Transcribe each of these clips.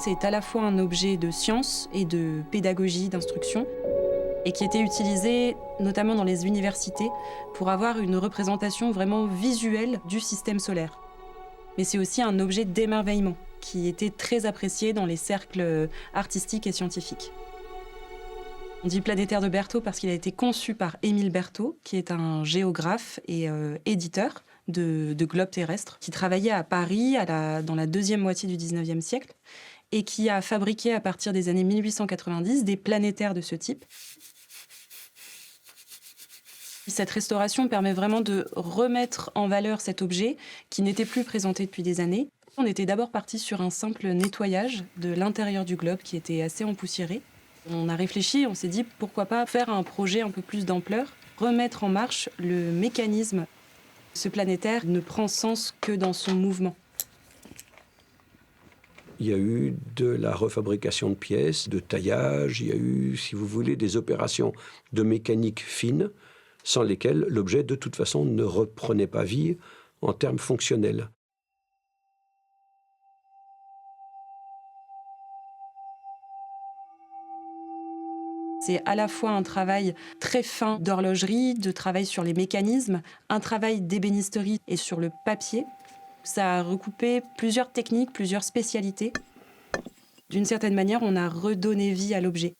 C'est à la fois un objet de science et de pédagogie, d'instruction, et qui était utilisé notamment dans les universités pour avoir une représentation vraiment visuelle du système solaire. Mais c'est aussi un objet d'émerveillement qui était très apprécié dans les cercles artistiques et scientifiques. On dit planétaire de Bertholdt parce qu'il a été conçu par Émile Bertholdt, qui est un géographe et éditeur de globes terrestres, qui travaillait à Paris dans la deuxième moitié du 19e siècle et qui a fabriqué à partir des années 1890 des planétaires de ce type. Cette restauration permet vraiment de remettre en valeur cet objet qui n'était plus présenté depuis des années. On était d'abord parti sur un simple nettoyage de l'intérieur du globe qui était assez empoussiéré. On a réfléchi, on s'est dit pourquoi pas faire un projet un peu plus d'ampleur, remettre en marche le mécanisme. Ce planétaire ne prend sens que dans son mouvement. Il y a eu de la refabrication de pièces, de taillage, il y a eu, si vous voulez, des opérations de mécanique fine, sans lesquelles l'objet, de toute façon, ne reprenait pas vie en termes fonctionnels. C'est à la fois un travail très fin d'horlogerie, de travail sur les mécanismes, un travail d'ébénisterie et sur le papier. Ça a recoupé plusieurs techniques, plusieurs spécialités. D'une certaine manière, on a redonné vie à l'objet.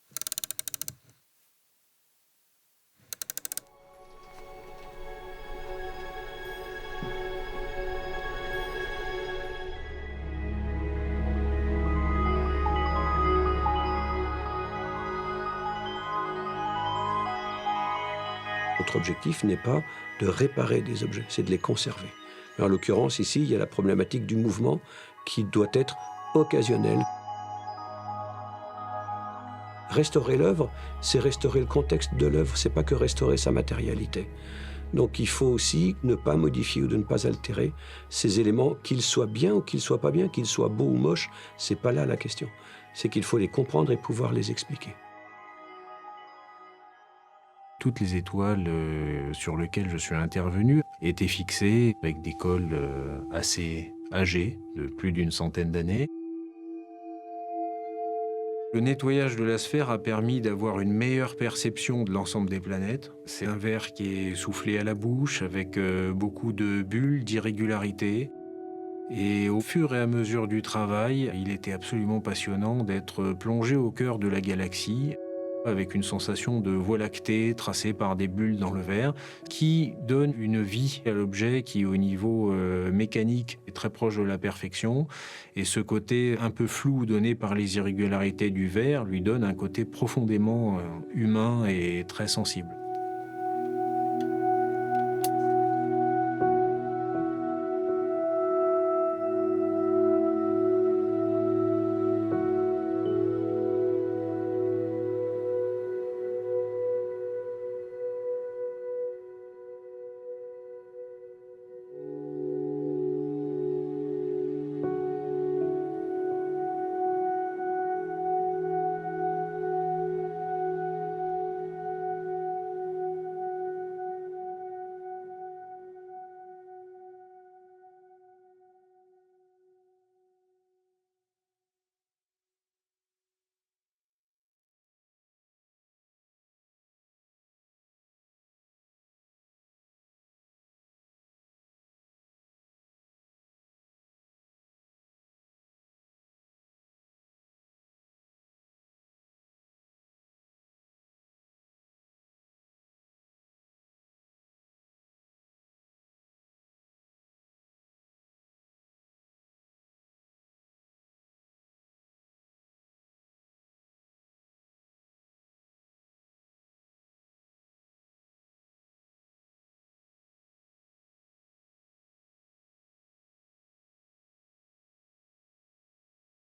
Notre objectif n'est pas de réparer des objets, c'est de les conserver. En l'occurrence, ici, il y a la problématique du mouvement qui doit être occasionnel. Restaurer l'œuvre, c'est restaurer le contexte de l'œuvre, c'est pas que restaurer sa matérialité. Donc il faut aussi ne pas modifier ou de ne pas altérer ces éléments, qu'ils soient bien ou qu'ils soient pas bien, qu'ils soient beaux ou moches, c'est pas là la question. C'est qu'il faut les comprendre et pouvoir les expliquer. Toutes les étoiles sur lesquelles je suis intervenu étaient fixées avec des cols assez âgés, de plus d'une centaine d'années. Le nettoyage de la sphère a permis d'avoir une meilleure perception de l'ensemble des planètes. C'est un verre qui est soufflé à la bouche avec beaucoup de bulles, d'irrégularités. Et au fur et à mesure du travail, il était absolument passionnant d'être plongé au cœur de la galaxie, avec une sensation de voie lactée tracée par des bulles dans le verre, qui donne une vie à l'objet qui, au niveau mécanique, est très proche de la perfection. Et ce côté un peu flou donné par les irrégularités du verre lui donne un côté profondément humain et très sensible.